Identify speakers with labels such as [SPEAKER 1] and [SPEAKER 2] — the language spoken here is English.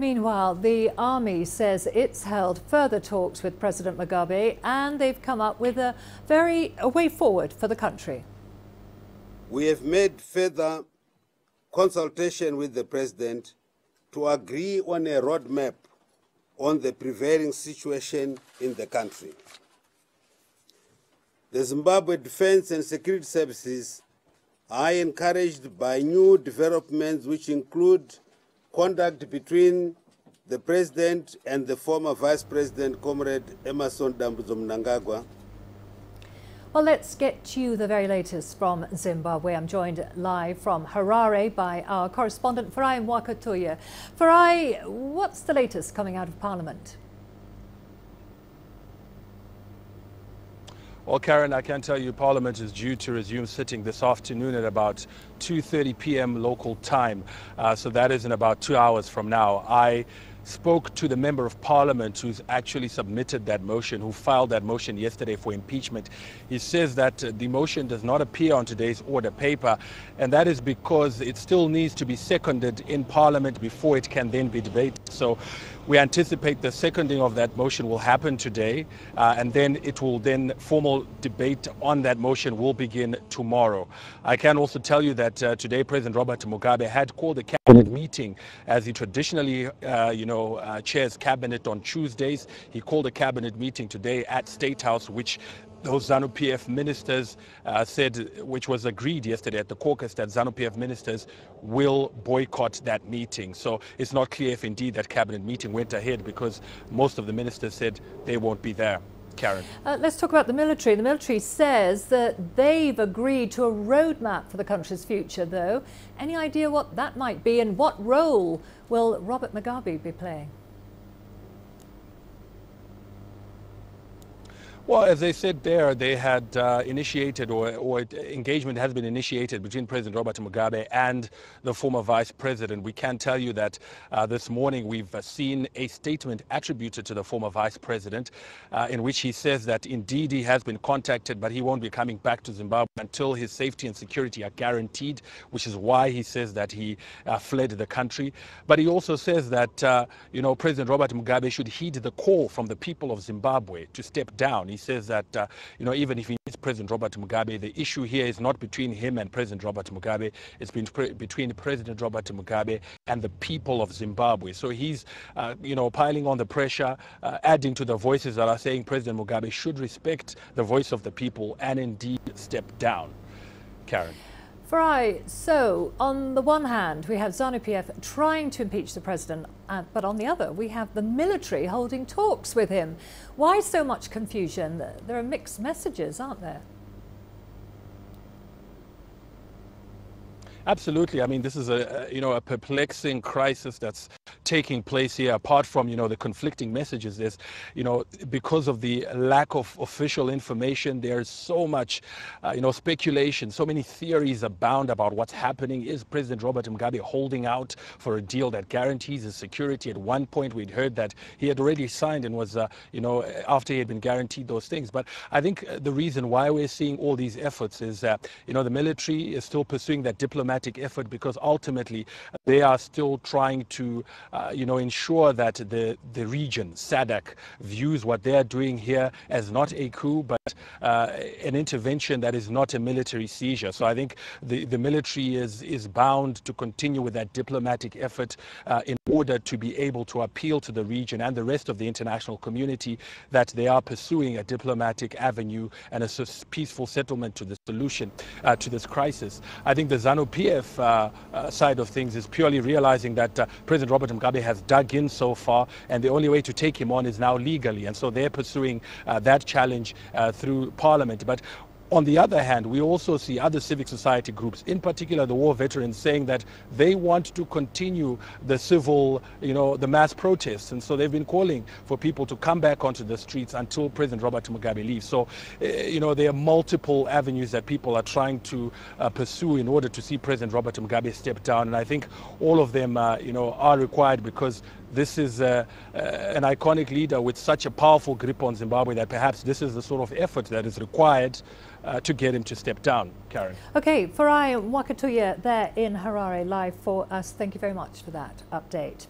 [SPEAKER 1] Meanwhile, the army says it's held further talks with President Mugabe and they've come up with a way forward for the country.
[SPEAKER 2] We have made further consultation with the President to agree on a roadmap on the prevailing situation in the country. The Zimbabwe Defense and Security Services are encouraged by new developments which include contact between the President and the former Vice President, Comrade Emmerson Mnan-gagwa.
[SPEAKER 1] Well, let's get you the very latest from Zimbabwe. I'm joined live from Harare by our correspondent, Farai Mwakatoya. Farai, what's the latest coming out of Parliament?
[SPEAKER 3] Well, Karen, I can tell you Parliament is due to resume sitting this afternoon at about 2:30 p.m. local time. So that is in about 2 hours from now. I spoke to the member of Parliament who's actually submitted that motion, who filed that motion yesterday for impeachment. He says that the motion does not appear on today's order paper, and that is because it still needs to be seconded in Parliament before it can then be debated. So we anticipate the seconding of that motion will happen today, and then formal debate on that motion will begin tomorrow. I can also tell you that today President Robert Mugabe had called a cabinet meeting, as he traditionally chairs cabinet on Tuesdays. He called a cabinet meeting today at State House, which those ZANU-PF ministers said, which was agreed yesterday at the caucus, that ZANU-PF ministers will boycott that meeting. So it's not clear if indeed that cabinet meeting went ahead, because most of the ministers said they won't be there. Karen.
[SPEAKER 1] Let's talk about the military. The military says that they've agreed to a roadmap for the country's future, though. Any idea what that might be, and what role will Robert Mugabe be playing?
[SPEAKER 3] Well, as they said there, they had initiated, or engagement has been initiated between President Robert Mugabe and the former Vice President. We can tell you that this morning we've seen a statement attributed to the former Vice President in which he says that indeed he has been contacted, but he won't be coming back to Zimbabwe until his safety and security are guaranteed, which is why he says that he fled the country. But he also says that, President Robert Mugabe should heed the call from the people of Zimbabwe to step down. He says that, even if he needs President Robert Mugabe, the issue here is not between him and President Robert Mugabe. It's between President Robert Mugabe and the people of Zimbabwe. So he's, piling on the pressure, adding to the voices that are saying President Mugabe should respect the voice of the people and indeed step down. Karen.
[SPEAKER 1] Farai, so on the one hand, we have ZANU-PF trying to impeach the president, but on the other, we have the military holding talks with him. Why so much confusion? There are mixed messages, aren't there?
[SPEAKER 3] Absolutely. I mean, this is a perplexing crisis that's taking place here. Apart from, the conflicting messages, there's, because of the lack of official information, there's so much, speculation, so many theories abound about what's happening. Is President Robert Mugabe holding out for a deal that guarantees his security? At one point, we'd heard that he had already signed and was, after he had been guaranteed those things. But I think the reason why we're seeing all these efforts is that, the military is still pursuing that diplomatic effort, because ultimately they are still trying to ensure that the region, SADC, views what they are doing here as not a coup, but an intervention that is not a military seizure. So I think the military is bound to continue with that diplomatic effort in order to be able to appeal to the region and the rest of the international community that they are pursuing a diplomatic avenue and a peaceful settlement to the solution to this crisis. I think the ZANU-PF side of things is purely realizing that President Robert Mugabe has dug in so far, and the only way to take him on is now legally, and so they're pursuing that challenge through Parliament. But on the other hand, we also see other civic society groups, in particular the war veterans, saying that they want to continue the civil, the mass protests. And so they've been calling for people to come back onto the streets until President Robert Mugabe leaves. So, there are multiple avenues that people are trying to pursue in order to see President Robert Mugabe step down. And I think all of them, are required, because this is an iconic leader with such a powerful grip on Zimbabwe that perhaps this is the sort of effort that is required to get him to step down. Karen. Okay,
[SPEAKER 1] Farai Mwakatoya there in Harare live for us. Thank you very much for that update.